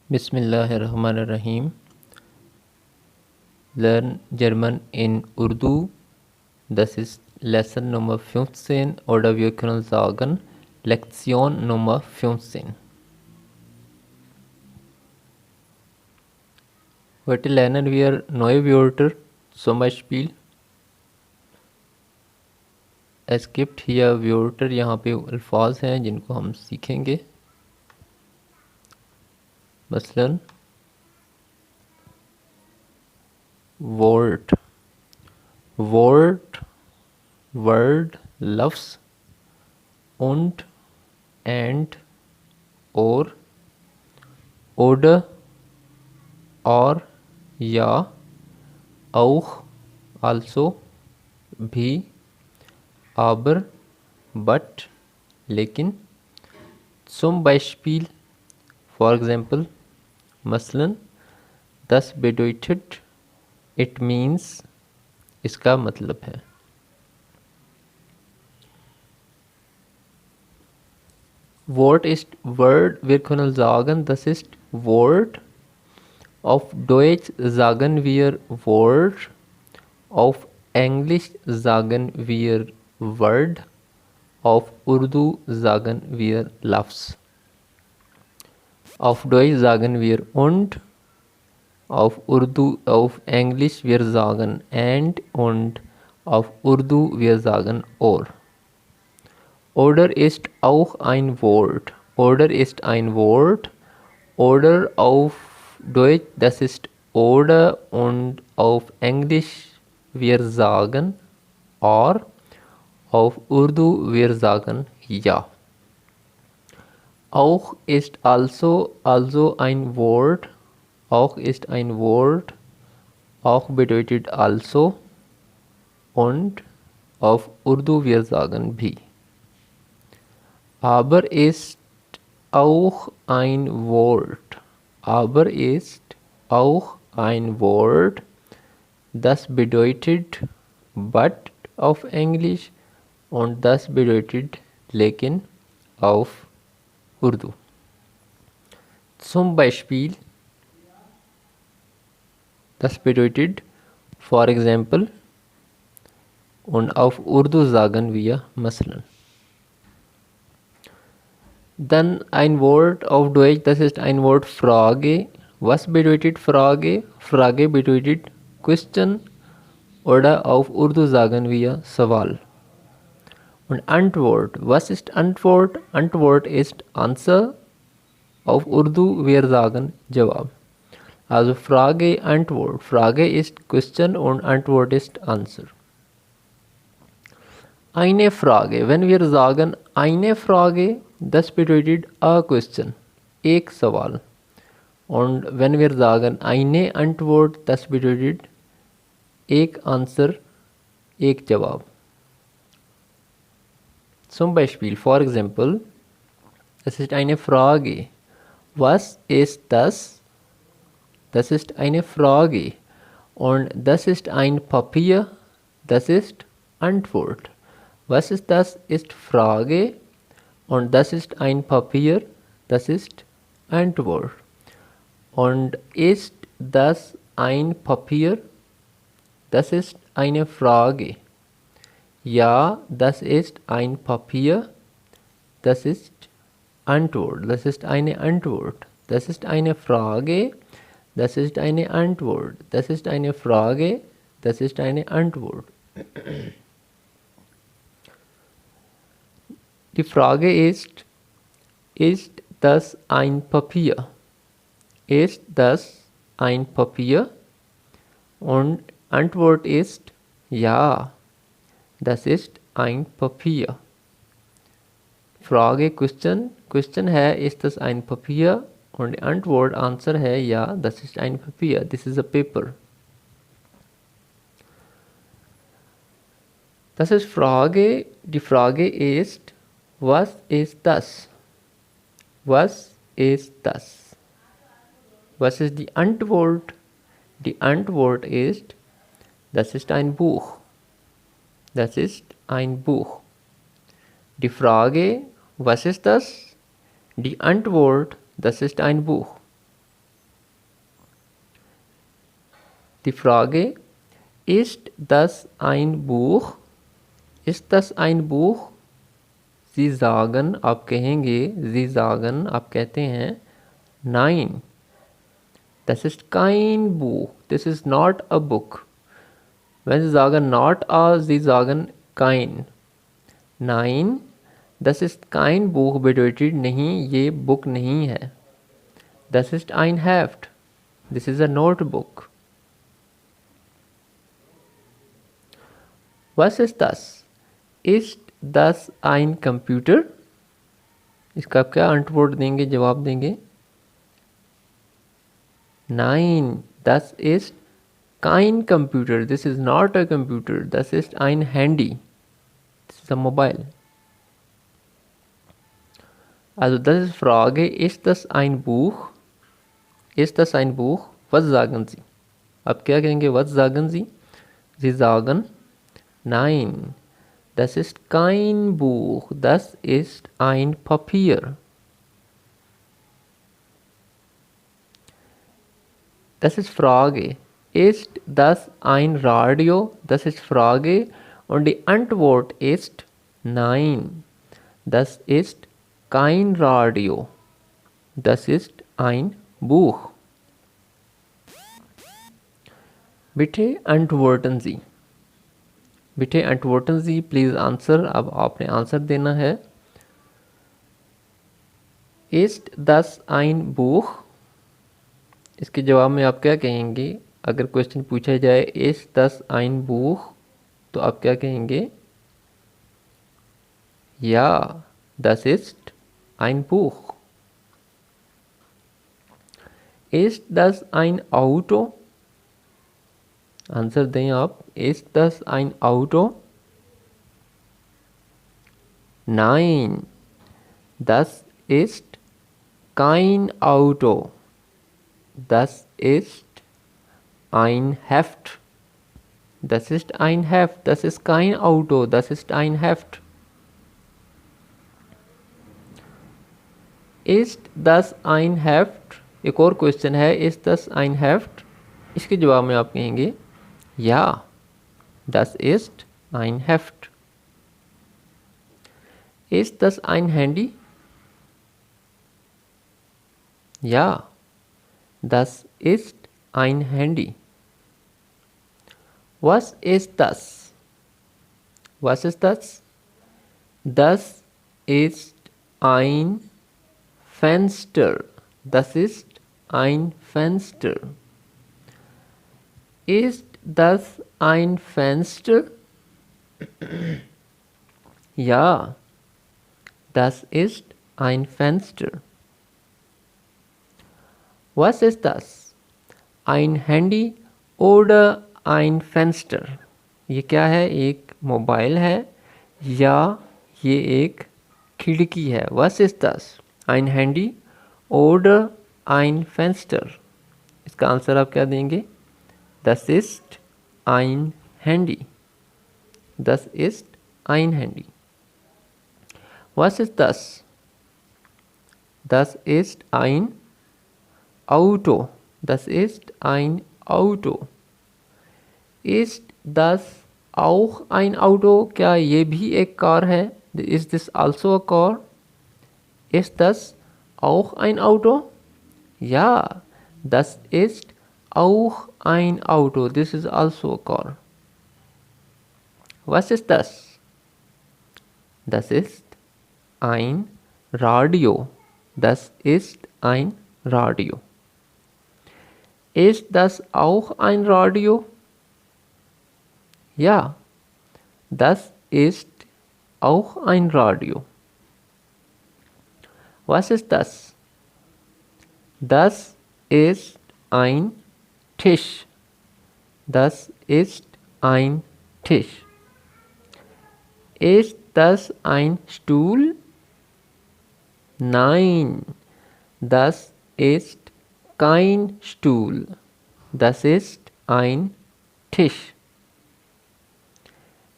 Bismillahirrahmanirrahim. Learn German in Urdu. Das ist Lesson Nummer 15 oder wir können sagen Lektion Nummer 15. Heute lernen wir neue Wörter, zum Beispiel es gibt hier Wörter, यहाँ पे अल्फाज हैं जिनको हम सीखेंगे. मसलन Wort, Wort, Word, लफ्ज़ und, and, और, oder, और, या, auch, also, भी, aber, but, लेकिन, zum Beispiel, for example, मसलन das bedeutet, it means, इसका मतलब है. Wort ist Word, wir können sagen, das ist Wort. Auf Deutsch sagen wir Wort. Auf Englisch sagen wir Word. Auf Urdu sagen wir Lafz. Auf Deutsch sagen wir und. Auf Englisch wir sagen and und auf Urdu wir sagen or. Oder ist auch ein Wort. Oder ist ein Wort. Oder auf Deutsch, das ist oder und auf Englisch wir sagen or. Auf Urdu wir sagen ja. Auch ist also ein Wort. Auch ist ein Wort. Auch bedeutet also und auf Urdu wir sagen भी. Aber ist auch ein Wort. Aber ist auch ein Wort. Das bedeutet but auf Englisch und das bedeutet लेकिन auf Urdu. Zum Beispiel das bedeutet for example und auf Urdu sagen wir मसलन. Dann ein Wort auf Deutsch, das ist ein Wort Frage. Was bedeutet Frage? Frage bedeutet Question oder auf Urdu sagen wir Sawal. Und Antwort, was ist Antwort? Antwort ist Answer. Auf Urdu wir sagen Jawab. Also Frage, Antwort. Frage ist Question und Antwort ist Answer. Eine Frage, wenn wir sagen eine Frage, das bedeutet a question, एक सवाल. Und wenn wir sagen eine Antwort, das bedeutet एक Answer, एक जवाब. Zum Beispiel, for example, das ist eine Frage. Was ist das? Das ist eine Frage. Und das ist ein Papier, das ist Antwort. Was ist das? Ist Frage. Und das ist ein Papier, das ist Antwort. Und ist das ein Papier? Das ist eine Frage. Ja, das ist ein Papier, das ist Antwort. Das ist eine Antwort. Das ist eine Frage, das ist eine Antwort. Das ist eine Frage, das ist eine Antwort. Die Frage ist das ein Papier? Ist das ein Papier? Und Antwort ist ja, das ist ein Papier. Frage, Question है, ist das ein Papier? Und Antwort, Answer है, ja, das ist ein Papier. This is a paper. Das ist Frage. Die Frage ist, was ist das? Was ist das? Was ist die Antwort? Die Antwort ist, das ist ein Buch. Das ist ein Buch. Die Frage, was ist das? Die Antwort, das ist ein Buch. Die Frage, ist das ein Buch? Ist das ein Buch? Sie sagen, आप कहेंगे, Sie sagen, आप कहते हैं, Nein, das ist kein Buch. This is not a book. Wenn Sie sagen not a, Sie sagen kein. Nein, das ist kein Buch bedeutet नहीं, ये book नहीं है. Das ist ein Heft. This is a notebook. Was ist das? Ist das ein Computer? इसका आप क्या अंतवोट देंगे, जवाब देंगे? Nein, das ist kein Computer. This is not a computer. Das ist ein Handy. This is a mobile. Also das ist Frage, ist das ein Buch? Ist das ein Buch? Was sagen Sie? आप क्या कहेंगे? Was sagen Sie? Sie sagen, nein, das ist kein Buch, das ist ein Papier. Das ist Frage. Ist das ein Radio? Das ist Frage und die Antwort ist nein, das ist kein Radio. Das ist ein Buch. Bitte antworten Sie. Bitte antworten Sie, please answer. अब आपने answer देना है. Ist das ein Buch? इसके जवाब में आप क्या कहेंगे? अगर क्वेश्चन पूछा जाए Ist das ein Buch, तो आप क्या कहेंगे? Ja, das ist ein Buch. Ist das ein Auto? Answer दें आप. Ist das ein Auto? Nein, das ist kein Auto. Das ist ein Heft. Das ist ein Heft. Das ist kein Auto. Das ist ein Heft. Ist das ein Heft? एक और question है, Ist das ein Heft? इसके जवाब में आप कहेंगे Ja, das ist ein Heft. Ist das ein Handy? Ja, das ist ein Handy. Was ist das? Was ist das? Das ist ein Fenster. Das ist ein Fenster. Ist das ein Fenster? Ja, das ist ein Fenster. Was ist das? Ein Handy oder ein Fenster? ये क्या है? एक mobile है या ये एक खिड़की है? Was ist das? Ein Handy oder ein Fenster? इसका आंसर आप क्या देंगे? Das ist ein Handy. Das ist ein Handy. Was ist das? Das ist ein Auto. Das ist ein Auto. Ist das auch ein Auto? क्या ये भी एक car है? Is this also a car? Ist das auch ein Auto? Ja, das ist auch ein Auto. This is also a car. Was ist das? Das ist ein Radio. Das ist ein Radio. Ist das auch ein Radio? Ja, das ist auch ein Radio. Was ist das? Das ist ein Tisch. Das ist ein Tisch. Ist das ein Stuhl? Nein, das ist kein Stuhl. Das ist ein Tisch.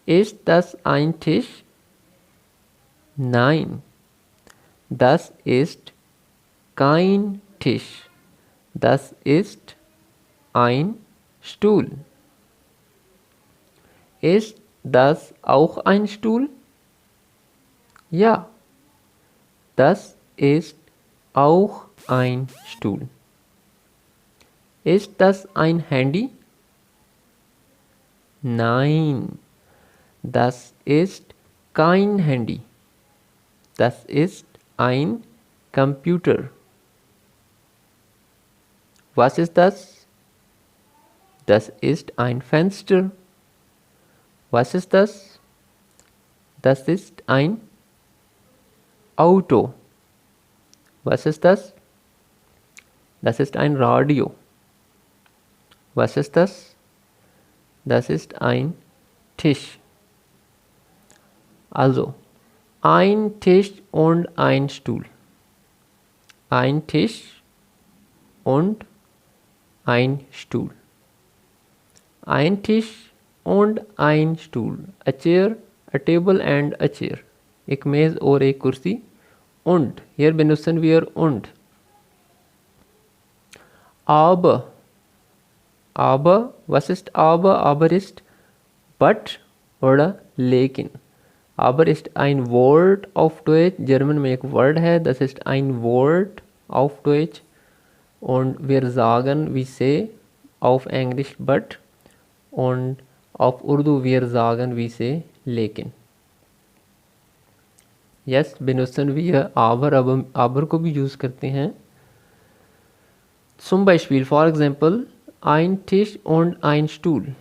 Ist das ein Tisch? Nein, das ist kein Tisch. Das ist ein Stuhl. Ist das auch ein Stuhl? Ja, das ist auch ein Stuhl. Ist das ein Handy? Nein, das ist kein Handy. Das ist ein Computer. Was ist das? Das ist ein Fenster. Was ist das? Das ist ein Auto. Was ist das? Das ist ein Radio. Was ist das? Das ist ein Tisch. Also, ein Tisch und ein Stuhl. Ein Tisch und ein Stuhl. Ein Tisch und ein Stuhl. A chair, a table and a chair. एक मेज और एक कुर्सी. Und. Hier benutzen wir und. Aber. Aber. Was ist aber? Aber ist but oder lekin. Aber ist ein Wort auf Deutsch. German में एक Word है. Das ist ein Wort auf Deutsch. Und wir sagen, we say auf Englisch but. Und auf Urdu wir sagen, we say lekin. Yes, benutzen wir aber को भी use करते हैं. Zum Beispiel, for example, ein Tisch und ein Stuhl.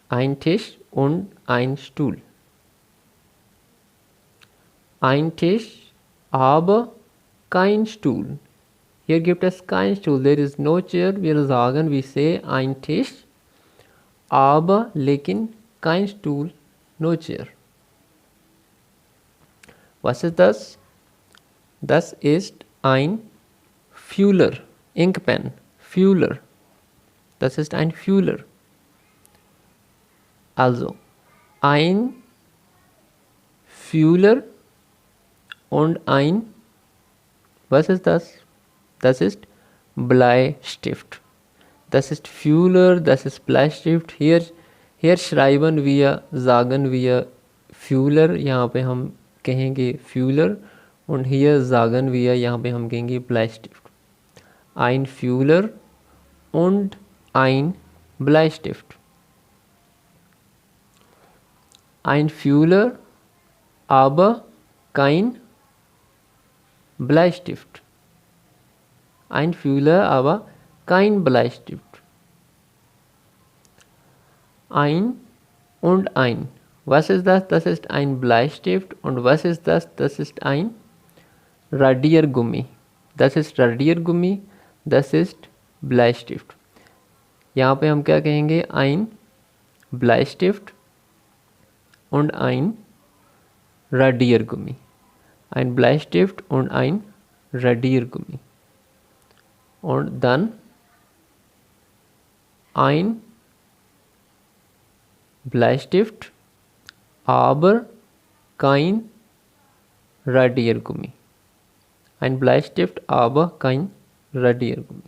Ein Tisch und ein Stuhl. Ein Tisch, aber kein Stuhl. Hier gibt es kein Stuhl. There is no chair. Wir sagen, we say ein Tisch, aber lekin kein Stuhl, no chair. Was ist das? Das ist ein Fuller. Inkpen. Fuller. Das ist ein Fuller. Also, ein Fuller und ein, was ist das? Das ist Bleistift. Das ist Fuller, das ist Bleistift. Hier schreiben wir, sagen wir Fuller. यहाँ पे हम कहेंगे Fuller. Und hier sagen wir, यहाँ पे हम कहेंगे Bleistift. Ein Fuller und ein Bleistift. Ein Fuller, aber kein Bleistift. Ein Fuller, aber kein Bleistift. Ein und ein. Was ist das? Das ist ein Bleistift. Und was ist das? Das ist ein Radiergummi. Das ist Radiergummi. Das ist Bleistift. यहाँ पे हम क्या कहेंगे? Ein Bleistift und ein Radiergummi. Ein Bleistift und ein Radiergummi. Und dann ein Bleistift, aber kein Radiergummi. Ein Bleistift, aber kein Radiergummi.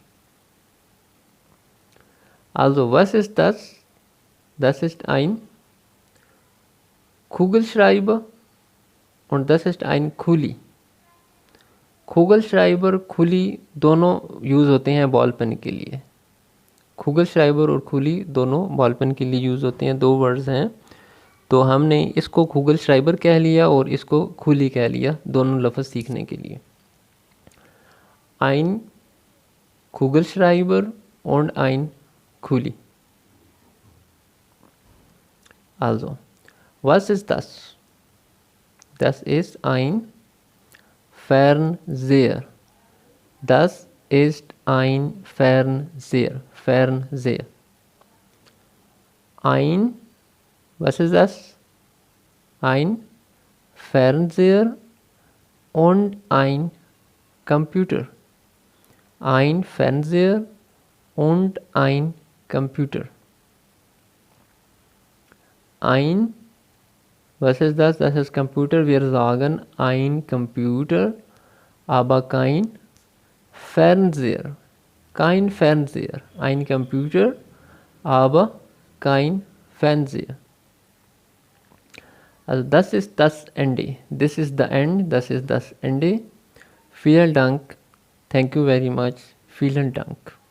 Also, was ist das? Das ist ein Kugelschreiber und das ist ein Kuli. Kugelschreiber, खुली दोनों use होते हैं ball pen के लिए. Kugelschreiber और खुली दोनों ball pen के लिए यूज़ होते हैं. दो वर्ड्स हैं, तो हमने इसको Kugelschreiber कह लिया और इसको खुली कह लिया दोनों लफ्ज़ सीखने के लिए. Ein Kugelschreiber und ein Kuli. Also, was ist das? Das ist ein Fernseher. Das ist ein Fernseher. Fernseher. Ein, was ist das? Ein Fernseher und ein Computer. Ein Fernseher und ein Computer. Ein, was ist das? Das ist Computer. Wir sagen ein Computer, aber kein Fernseher. Kein Fernseher. Ein Computer, aber kein Fernseher. Also das ist das Ende. This is the end. Das ist das Ende. Vielen Dank. Thank you very much. Vielen Dank.